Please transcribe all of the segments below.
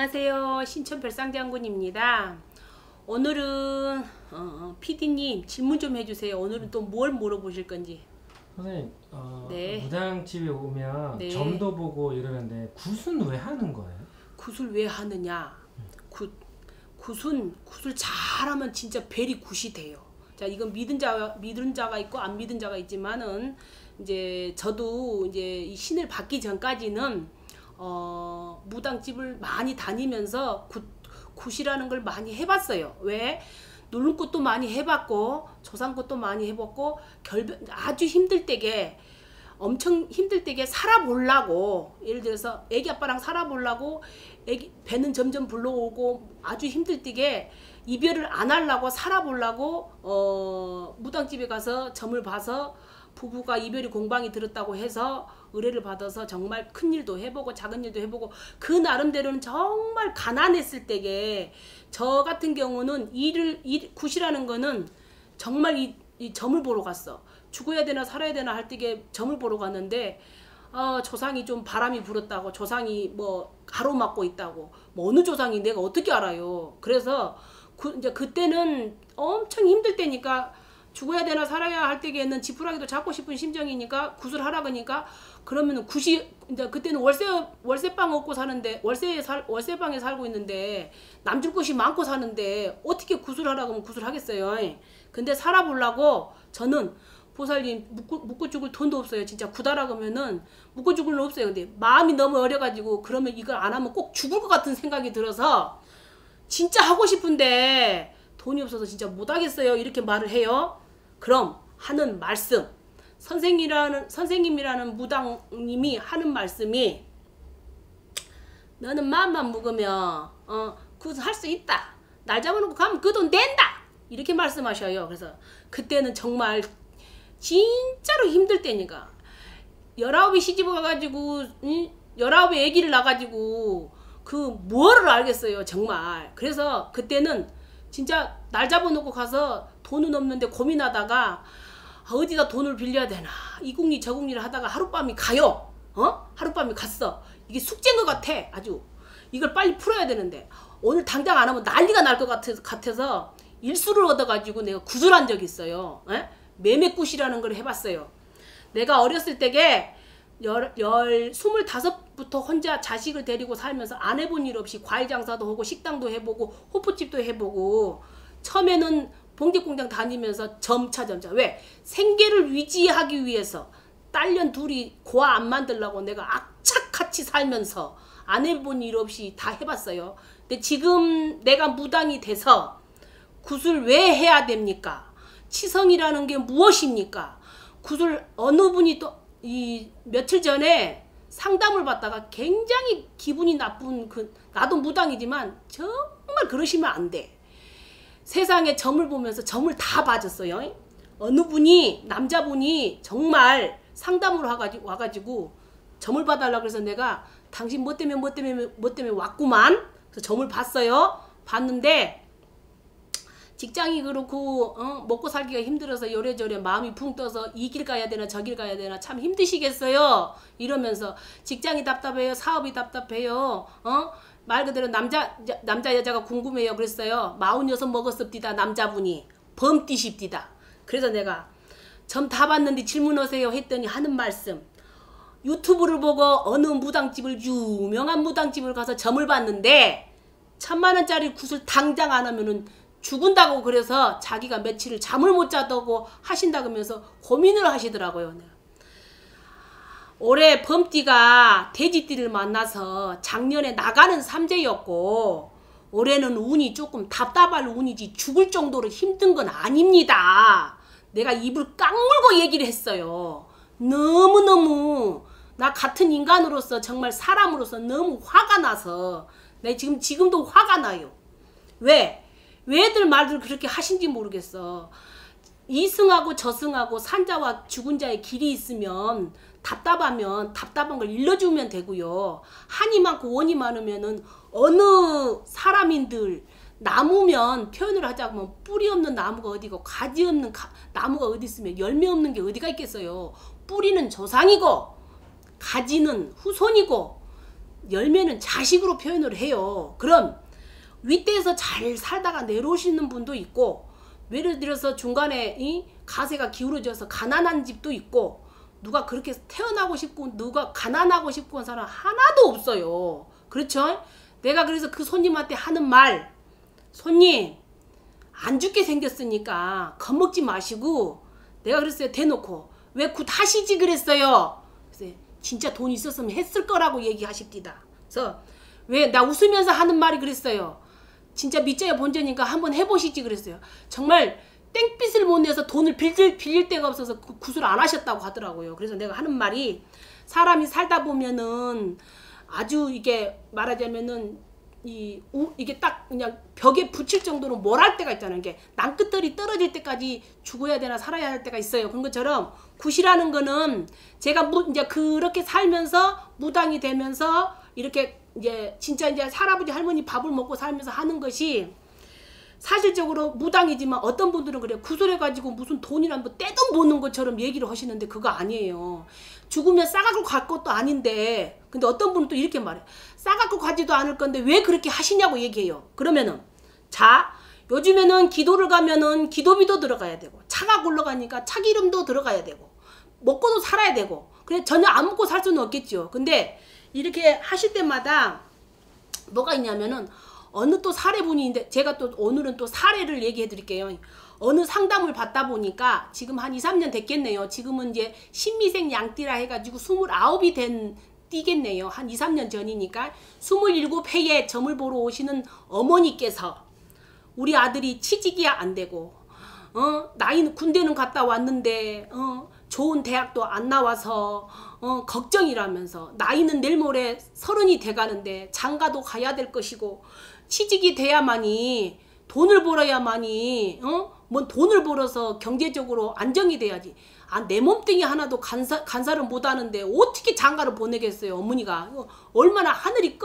안녕하세요. 신촌 별상장군입니다. 오늘은 PD님 질문 좀 해주세요. 오늘은 또 뭘 물어보실 건지. 선생님, 네. 무당집에 오면 네. 점도 보고 이러는데 굿은 왜 하는 거예요? 굿을 왜 하느냐? 굿을 잘하면 진짜 벨이 굿이 돼요. 자, 이건 믿은 자가 있고 안 믿은 자가 있지만은 이제 저도 이제 이 신을 받기 전까지는 무당집을 많이 다니면서 굿이라는 걸 많이 해봤어요. 왜? 누른 것도 많이 해봤고 조상 것도 많이 해봤고 아주 힘들 때게 엄청 힘들 때게 살아보려고, 예를 들어서 애기 아빠랑 살아보려고 배는 점점 불러오고 아주 힘들 때게 이별을 안 하려고 살아보려고 무당집에 가서 점을 봐서 부부가 이별이 공방이 들었다고 해서 의뢰를 받아서 정말 큰 일도 해보고 작은 일도 해보고 그 나름대로는 정말 가난했을 때게 저 같은 경우는 굿이라는 거는 정말 이 점을 보러 갔어. 죽어야 되나 살아야 되나 할 때게 점을 보러 갔는데 조상이 좀 바람이 불었다고, 조상이 뭐 가로막고 있다고, 뭐 어느 조상이 내가 어떻게 알아요. 그래서 이제 그때는 엄청 힘들 때니까 죽어야 되나 살아야 할 때에는 지푸라기도 잡고 싶은 심정이니까 굿을 하라 그러니까, 그러면은 굿이 이제 그때는 월세방 얻고 사는데 월세방에 살고 있는데 남줄 것이 많고 사는데 어떻게 굿을 하라고 하면 굿을 하겠어요. 근데 살아보려고 저는 보살님 묵고 죽을 돈도 없어요. 진짜 굿하라 그러면은 묵고 죽을 돈 없어요. 근데 마음이 너무 어려가지고 그러면 이걸 안 하면 꼭 죽을 것 같은 생각이 들어서 진짜 하고 싶은데 돈이 없어서 진짜 못하겠어요. 이렇게 말을 해요. 그럼 하는 말씀, 선생님이라는 무당님이 하는 말씀이, 너는 마음만 먹으면 그거 할 수 있다. 날 잡아놓고 가면 그 돈 된다. 이렇게 말씀하셔요. 그래서 그때는 정말 진짜로 힘들 때니까 19이 시집을 가가지고 19에 아기를 낳아가지고 그 뭐를 알겠어요. 정말. 그래서 그때는 진짜 날 잡아놓고 가서 돈은 없는데 고민하다가 어디다 돈을 빌려야 되나 이 궁리 저 궁리를 하다가 하룻밤이 가요. 하룻밤이 갔어. 이게 숙제인 것 같아. 아주 이걸 빨리 풀어야 되는데 오늘 당장 안 하면 난리가 날 것 같아서 일수를 얻어가지고 내가 굿을 한 적이 있어요. 매매굿이라는 걸 해봤어요. 내가 어렸을 때게 25부터 혼자 자식을 데리고 살면서 안 해본 일 없이 과일 장사도 하고 식당도 해보고 호프집도 해보고, 처음에는 봉제공장 다니면서 점차 왜? 생계를 유지하기 위해서 딸년 둘이 고아 안 만들려고 내가 악착같이 살면서 안 해본 일 없이 다 해봤어요. 근데 지금 내가 무당이 돼서 굿을 왜 해야 됩니까? 치성이라는 게 무엇입니까? 굿을 어느 분이 또 며칠 전에 상담을 받다가 굉장히 기분이 나쁜, 나도 무당이지만 정말 그러시면 안 돼. 세상에 점을 보면서 점을 다 봐줬어요. 어느 분이, 남자분이 정말 상담으로 와가지고 점을 봐달라고 해서 내가 당신 뭐 때문에 왔구만. 그래서 점을 봤어요. 봤는데 직장이 그렇고 먹고 살기가 힘들어서 요래저래 마음이 붕 떠서 이 길 가야 되나 저 길 가야 되나 참 힘드시겠어요. 이러면서 직장이 답답해요. 사업이 답답해요. 말 그대로 남자 여자가 궁금해요. 그랬어요. 46 먹었습디다. 남자분이 범띠십디다. 그래서 내가 점 다 봤는데 질문하세요 했더니 하는 말씀, 유튜브를 보고 어느 무당집을, 유명한 무당집을 가서 점을 봤는데 1000만원짜리 굿을 당장 안 하면은 죽은다고, 그래서 자기가 며칠을 잠을 못 자다고 하신다고 하면서 고민을 하시더라고요. 올해 범띠가 돼지띠를 만나서 작년에 나가는 삼재였고 올해는 운이 조금 답답할 운이지 죽을 정도로 힘든 건 아닙니다. 내가 입을 깡물고 얘기를 했어요. 너무너무 나 같은 인간으로서, 정말 사람으로서 너무 화가 나서 내 지금도 화가 나요. 왜들 말들 그렇게 하신지 모르겠어. 이승하고 저승하고 산자와 죽은 자의 길이 있으면 답답하면 답답한 걸 일러주면 되고요. 한이 많고 원이 많으면은 어느 사람인들, 나무면 표현을 하자면 뿌리 없는 나무가 어디고 가지 없는 나무가 어디 있으면 열매 없는 게 어디가 있겠어요. 뿌리는 조상이고 가지는 후손이고 열매는 자식으로 표현을 해요. 그럼 윗대에서 잘 살다가 내려오시는 분도 있고, 예를 들어서 중간에 이 가세가 기울어져서 가난한 집도 있고, 누가 그렇게 태어나고 싶고 누가 가난하고 싶고 한 사람 하나도 없어요. 그렇죠? 내가 그래서 그 손님한테 하는 말, 손님 안 죽게 생겼으니까 겁먹지 마시고, 내가 그랬어요. 대놓고 왜 굿 하시지 그랬어요. 그래서 진짜 돈 있었으면 했을 거라고 얘기하십니다. 그래서 왜 나 웃으면서 하는 말이 그랬어요. 진짜 밑자야 본전이니까 한번 해보시지 그랬어요. 정말 땡빛을 못 내서 돈을 빌릴 데가 없어서 구슬 안 하셨다고 하더라고요. 그래서 내가 하는 말이, 사람이 살다 보면은 아주 이게 말하자면은 이게 딱 그냥 벽에 붙일 정도로 뭘 할 때가 있잖아요. 이게 난끝들이 떨어질 때까지 죽어야 되나 살아야 할 때가 있어요. 그런 것처럼 굿이라는 거는 제가 이제 그렇게 살면서 무당이 되면서 이렇게 이제 진짜 이제 할아버지 할머니 밥을 먹고 살면서 하는 것이 사실적으로 무당이지만, 어떤 분들은 그래요. 구슬해가지고 무슨 돈이란 뭐 떼돈 버는 것처럼 얘기를 하시는데 그거 아니에요. 죽으면 싸갖고 갈 것도 아닌데, 근데 어떤 분은 또 이렇게 말해요. 싸갖고 가지도 않을 건데 왜 그렇게 하시냐고 얘기해요. 그러면은 자, 요즘에는 기도를 가면은 기도비도 들어가야 되고, 차가 굴러가니까 차 기름도 들어가야 되고, 먹고도 살아야 되고, 그래 전혀 안 먹고 살 수는 없겠죠. 근데 이렇게 하실 때마다 뭐가 있냐면은, 어느 또 사례분인데, 제가 또 오늘은 또 사례를 얘기해 드릴게요. 어느 상담을 받다 보니까 지금 한 2, 3년 됐겠네요. 지금은 이제 신미생 양띠라 해가지고 29이 띠겠네요. 한 2, 3년 전이니까 27회에 점을 보러 오시는 어머니께서 우리 아들이 취직이 안 되고, 나이는 군대는 갔다 왔는데 좋은 대학도 안 나와서 걱정이라면서, 나이는 내일 모레 30이 돼가는데 장가도 가야 될 것이고, 취직이 돼야만이 돈을 벌어야만이 뭔 돈을 벌어서 경제적으로 안정이 돼야지. 내 몸뚱이 하나도 간사를 못하는데 어떻게 장가를 보내겠어요. 어머니가 얼마나 하늘이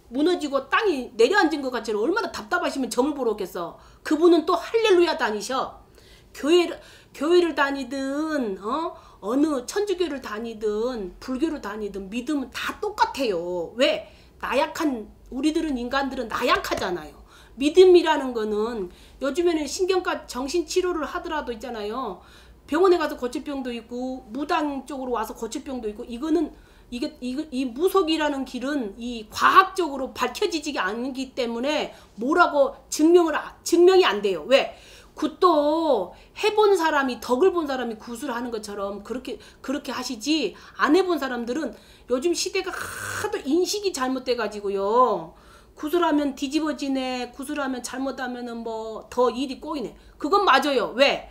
무너지고 땅이 내려앉은 것 같이 얼마나 답답하시면 점을 보러 오겠어. 그분은 또 할렐루야 다니셔. 교회를 다니든 어느 천주교를 다니든 불교를 다니든 믿음은 다 똑같아요. 왜? 우리들은 인간들은 나약하잖아요. 믿음이라는 거는 요즘에는 신경과 정신치료를 하더라도 있잖아요. 병원에 가서 고칠 병도 있고, 무당 쪽으로 와서 고칠 병도 있고, 이 무속이라는 길은 이 과학적으로 밝혀지지 않기 때문에 뭐라고 증명이 안 돼요. 왜? 굿도 해본 사람이, 덕을 본 사람이 굿을 하는 것처럼 그렇게 하시지, 안 해본 사람들은 요즘 시대가 하도 인식이 잘못돼 가지고요. 구슬하면 뒤집어지네, 구슬하면 잘못하면은 뭐 더 일이 꼬이네. 그건 맞아요. 왜?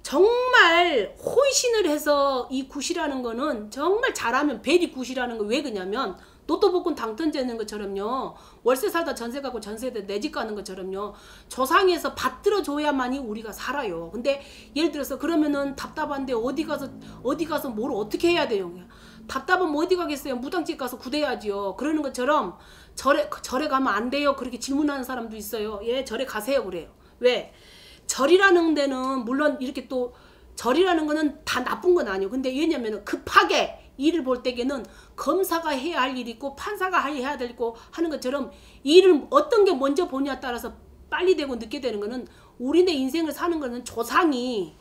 정말 혼신을 해서 이 굿이라는 거는 정말 잘하면 벨이 굿이라는 거. 왜 그러냐면, 로또 복권 당첨되는 것처럼요, 월세 살다 전세 가고 전세대 내 집 가는 것처럼요, 조상에서 받들어 줘야만이 우리가 살아요. 근데 예를 들어서 그러면은 답답한데 어디 가서 뭘 어떻게 해야 돼요? 답답하면 어디 가겠어요? 무당집 가서 구대야지요. 그러는 것처럼 절에 가면 안 돼요. 그렇게 질문하는 사람도 있어요. 예, 절에 가세요. 그래요. 왜? 절이라는 데는 물론 이렇게 또 절이라는 거는 다 나쁜 건 아니에요. 근데 왜냐면은 급하게 일을 볼 때에는 검사가 해야 할 일이 있고 판사가 해야 될 거 하는 것처럼, 일을 어떤 게 먼저 보냐에 따라서 빨리 되고 늦게 되는 거는, 우리네 인생을 사는 거는 조상이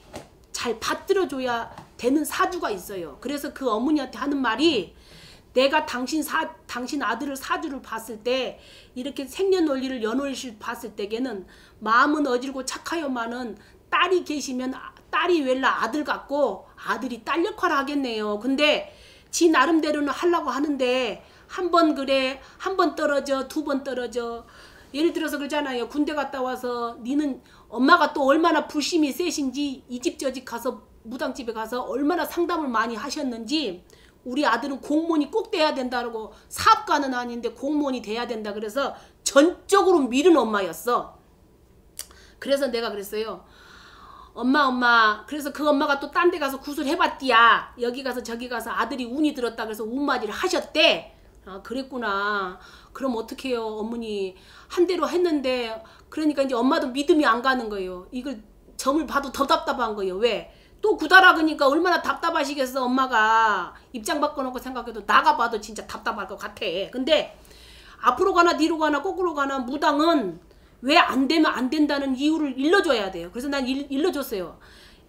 잘 받들어줘야 되는 사주가 있어요. 그래서 그 어머니한테 하는 말이, 내가 당신 아들을 사주를 봤을 때, 이렇게 생년월일을 연월일 봤을 때에는 마음은 어질고 착하여만은 딸이 계시면 딸이 웰라 아들 같고 아들이 딸 역할을 하겠네요. 근데 지 나름대로는 하려고 하는데 한 번 그래, 한 번 떨어져, 두 번 떨어져. 예를 들어서 그러잖아요. 군대 갔다 와서 니는 엄마가 또 얼마나 불심이 세신지 이 집 저 집 가서 무당집에 가서 얼마나 상담을 많이 하셨는지, 우리 아들은 공무원이 꼭 돼야 된다고, 사업가는 아닌데 공무원이 돼야 된다 그래서 전적으로 밀은 엄마였어. 그래서 내가 그랬어요. 엄마. 그래서 그 엄마가 또 딴 데 가서 구슬 해봤디야. 여기 가서 저기 가서 아들이 운이 들었다 그래서 운맞이를 하셨대. 그랬구나. 그럼 어떡해요 어머니. 한 대로 했는데, 그러니까 이제 엄마도 믿음이 안 가는 거예요. 이걸 점을 봐도 더 답답한 거예요. 왜? 또 구달아 그니까 얼마나 답답하시겠어. 엄마가 입장 바꿔놓고 생각해도 나가 봐도 진짜 답답할 것 같아. 근데 앞으로 가나 뒤로 가나 거꾸로 가나 무당은 왜 안 되면 안 된다는 이유를 일러줘야 돼요. 그래서 난 일러줬어요.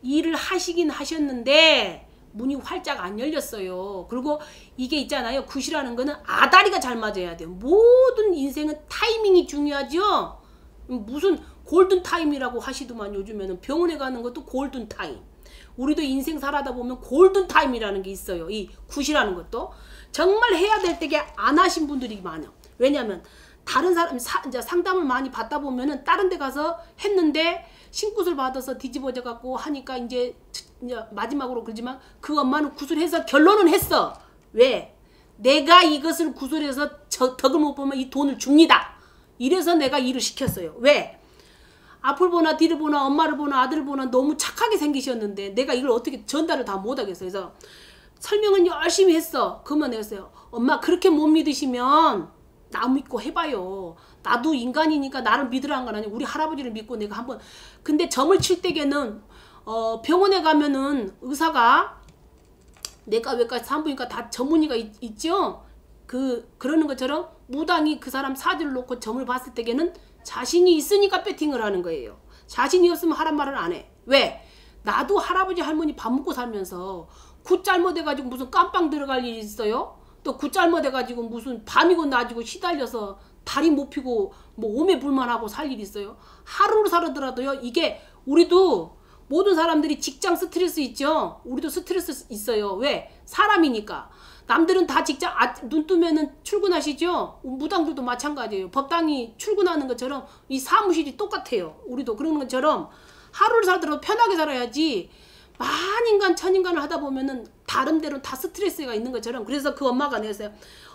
일을 하시긴 하셨는데 문이 활짝 안 열렸어요. 그리고 이게 있잖아요. 굿이라는 거는 아다리가 잘 맞아야 돼요. 모든 인생은 타이밍이 중요하죠. 무슨 골든 타임이라고 하시더만 요즘에는 병원에 가는 것도 골든 타임. 우리도 인생 살아다 보면 골든 타임이라는 게 있어요. 이 굿이라는 것도 정말 해야 될 때게 안 하신 분들이 많아요. 왜냐하면 다른 사람 이제 상담을 많이 받다 보면은 다른 데 가서 했는데 신굿을 받아서 뒤집어져 갖고 하니까 이제 마지막으로 그러지만 그 엄마는 굿을 해서 결론은 했어. 왜? 내가 이것을 굿을 해서 덕을 못 보면 이 돈을 줍니다. 이래서 내가 일을 시켰어요. 왜? 앞을 보나 뒤를 보나 엄마를 보나 아들을 보나 너무 착하게 생기셨는데 내가 이걸 어떻게 전달을 다 못하겠어요. 그래서 설명은 열심히 했어. 그러면 내가 했어요. 엄마 그렇게 못 믿으시면 나 믿고 해봐요. 나도 인간이니까 나를 믿으라는 건 아니고 우리 할아버지를 믿고 내가 한번. 근데 점을 칠 때에는 병원에 가면은 의사가 내과 외과 산부인과 다 전문의가 있죠. 그러는 것처럼 무당이 그 사람 사주를 놓고 점을 봤을 때에는 자신이 있으니까 배팅을 하는 거예요. 자신이 없으면 하란 말을 안 해. 왜? 나도 할아버지 할머니 밥 먹고 살면서 굿 잘못해가지고 무슨 깜빵 들어갈 일이 있어요? 또 굿 잘못해가지고 무슨 밤이고 낮이고 시달려서 다리 못 피고 뭐 오매불만하고 살 일이 있어요? 하루를 살아더라도요. 이게 우리도 모든 사람들이 직장 스트레스 있죠? 우리도 스트레스 있어요. 왜? 사람이니까. 남들은 다 직장 눈 뜨면은 출근하시죠? 무당들도 마찬가지예요. 법당이 출근하는 것처럼 이 사무실이 똑같아요. 우리도 그런 것처럼 하루를 살더라도 편하게 살아야지. 만인간 천인간을 하다 보면은 다른 데로 다 스트레스가 있는 것처럼. 그래서 그 엄마가 내었어요.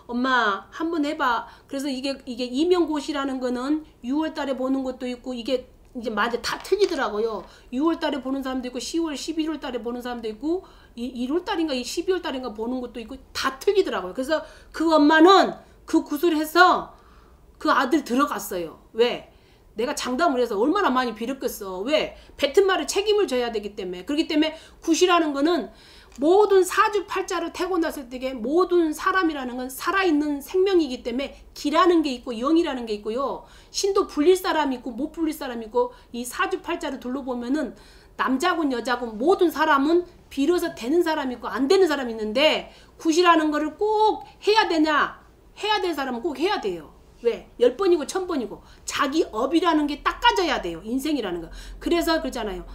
엄마 한번 해봐. 그래서 이게 이명고시라는 거는 6월 달에 보는 것도 있고 이게 이제 맞아 다 틀리더라고요. 6월 달에 보는 사람도 있고 10월 11월 달에 보는 사람도 있고 1월 달인가 12월 달인가 보는 것도 있고 다 틀리더라고요. 그래서 그 엄마는 그 굿을 해서 그 아들 들어갔어요. 왜? 내가 장담을 해서 얼마나 많이 빌었겠어. 왜? 뱉은 말에 책임을 져야 되기 때문에. 그렇기 때문에 굿이라는 거는 모든 사주팔자를 태어났을 때에 모든 사람이라는 건 살아있는 생명이기 때문에 기라는 게 있고 영이라는 게 있고요. 신도 불릴 사람이 있고 못 불릴 사람이 있고 이 사주팔자를 둘러보면은 남자군 여자군 모든 사람은 빌어서 되는 사람이 있고 안 되는 사람이 있는데 굿이라는 거를 꼭 해야 되냐? 해야 될 사람은 꼭 해야 돼요. 왜? 10번이고 1000번이고 자기 업이라는 게 닦아져야 돼요. 인생이라는 거. 그래서 그러잖아요.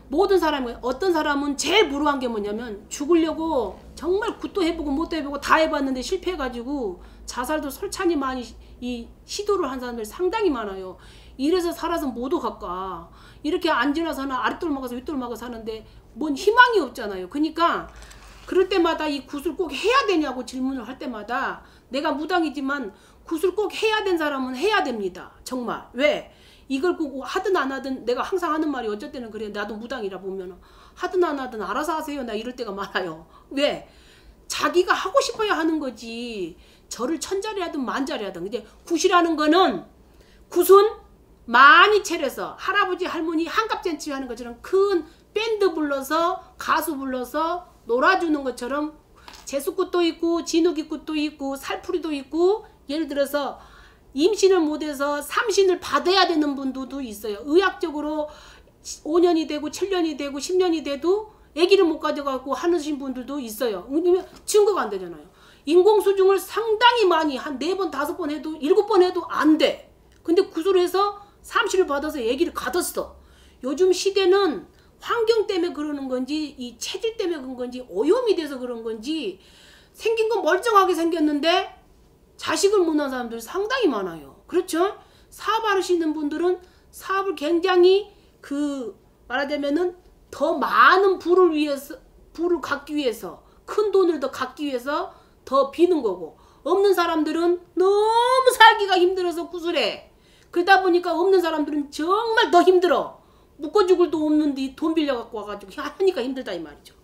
모든 사람은 어떤 사람은 제일 무료한 게 뭐냐면 죽으려고 정말 굿도 해보고 못도 해보고 다 해봤는데 실패해가지고 자살도 설찬이 많이 이 시도를 한 사람들 상당히 많아요. 이래서 살아서 모두 가까 이렇게 안 지나서나 아랫돌 먹어서 윗돌 먹어 사는데 뭔 희망이 없잖아요. 그러니까 그럴 때마다 이 굿을 꼭 해야 되냐고 질문을 할 때마다 내가 무당이지만 굿을 꼭 해야 된 사람은 해야 됩니다. 정말. 왜? 이걸 꼭 하든 안 하든 내가 항상 하는 말이 어쩔 때는 그래. 나도 무당이라 보면 하든 안 하든 알아서 하세요. 나 이럴 때가 많아요. 왜? 자기가 하고 싶어야 하는 거지. 저를 천자리 하든 만자리 하든. 근데 굿이라는 거는 굿은 많이 차려서 할아버지 할머니 한갑잔치 하는 것처럼 큰 밴드 불러서 가수 불러서 놀아주는 것처럼 제수굿도 있고 진우기굿도 있고 살풀이도 있고 예를 들어서 임신을 못해서 삼신을 받아야 되는 분들도 있어요. 의학적으로 5년이 되고 7년이 되고 10년이 돼도 아기를 못 가져가고 하는 분들도 있어요. 왜냐면 증거가 안 되잖아요. 인공수중을 상당히 많이 한 4번 5번 해도 7번 해도 안 돼. 근데 구술을 해서 삼신을 받아서 아기를 가졌어. 요즘 시대는 환경 때문에 그러는 건지 이 체질 때문에 그런 건지 오염이 돼서 그런 건지 생긴 건 멀쩡하게 생겼는데 자식을 못 낳은 사람들이 상당히 많아요. 그렇죠? 사업하시는 분들은 사업을 굉장히 말하자면은 더 많은 부를 갖기 위해서 큰 돈을 더 갖기 위해서 더 비는 거고 없는 사람들은 너무 살기가 힘들어서 구슬해. 그러다 보니까 없는 사람들은 정말 더 힘들어. 묶어 죽을 도 없는데 돈 빌려갖고 와가지고 하니까 힘들다 이 말이죠.